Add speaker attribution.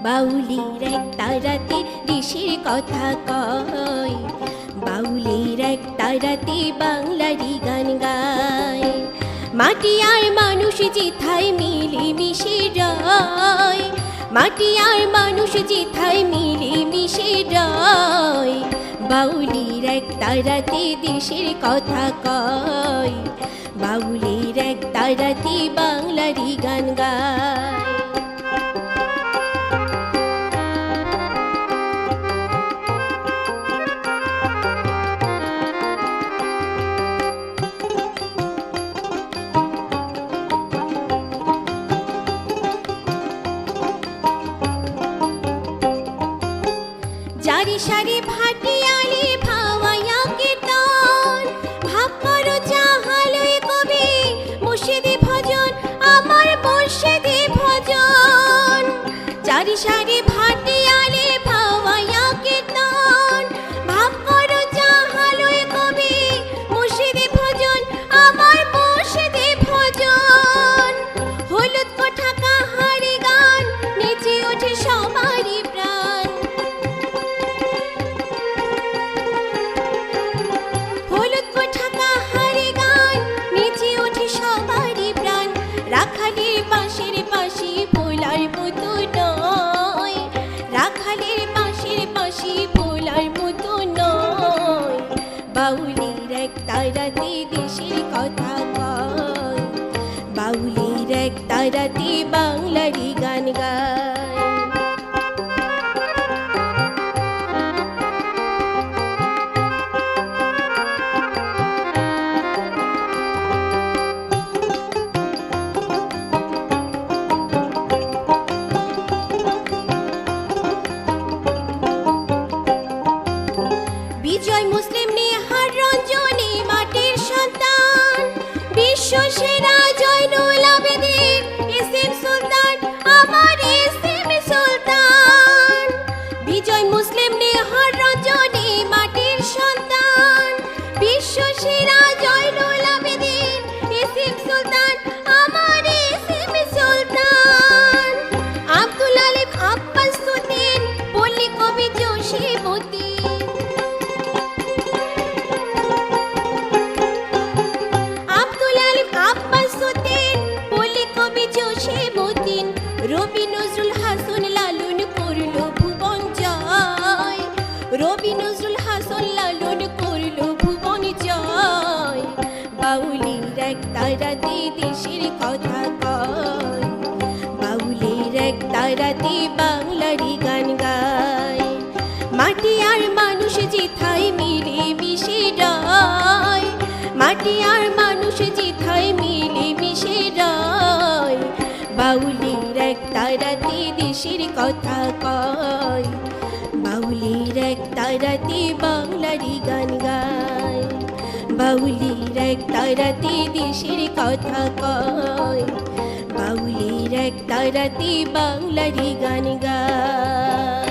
Speaker 1: বাউলির এক তারাতে দেশের কথা কয়, বাউলির এক তারাতে বাংলারই গান গায়। মাটি আর মানুষ যেথায় মিলে মিশে রয়, মাটি আর মানুষ যেথায় মিলে মিশে রয়, বাউলির এক তারাতে দেশের কথা কয়, বাউলির এক তারাতে বাংলারই গান গায়। যারে সারে ভাটিয়ালি ভাওয়াইয়া কীর্তন, ভাব করো যাহালয় কবি মুর্শিদি ভজন, আমার মুর্শিদি ভজন। যারে সারে ভাটিয়ালি ভাওয়াইয়া কীর্তন, ভাব করো যাহালয় কবি মুর্শিদি ভজন, আমার মুর্শিদি ভজন। হলুদ কোঠা কাহারি গান নেচে ওঠে সবারই প্রাণ, রাখালের পাশের পাশে ভোলার মতো নয়, রাখালের পাশের পাশে ভোলার মতো নয়, বাউলির এক তারাতে দেশের কথা কয়, বাউলির এক তারাতে বাংলারই গান গায়। বিজয় মুসলিম নেহার রঞ্জনী মাটির সন্তান, বিশ্ব সেরা জয়নুল আবেদিন এসএম সুলতান, আমার এসএম সুলতান। বিজয় মুসলিম নেহার রঞ্জনী মাটির সন্তান, বিশ্ব সেরা জয়নুল আবেদিন এসএম সুলতান, আমার এসএম সুলতান। আব্দুল আলিম আব্বাস উদ্দিন পল্লী কবি জসীমউদ্দিন, রবি নজরুল হাসান লালন করল ভুবন জয়, রবি নজরুল হাসান লালন করল ভুবন জয়, বাউলির এক তারাতে দেশের কথা কয়, বাউলির এক তারাতে বাংলারই গান গায়। মাটি আর মানুষ যেথায় মিলে মিশে রয়, মাটি আর মানুষ যেথায় মিলে মিশে রয়, বাউলির এক তারাতে দেশের কথা কয়, বাউলির এক তারাতে বাংলারই গান গায়, বাউলির এক তারাতে দেশের কথা কয়, বাউলির এক তারাতে বাংলারই গান গায়।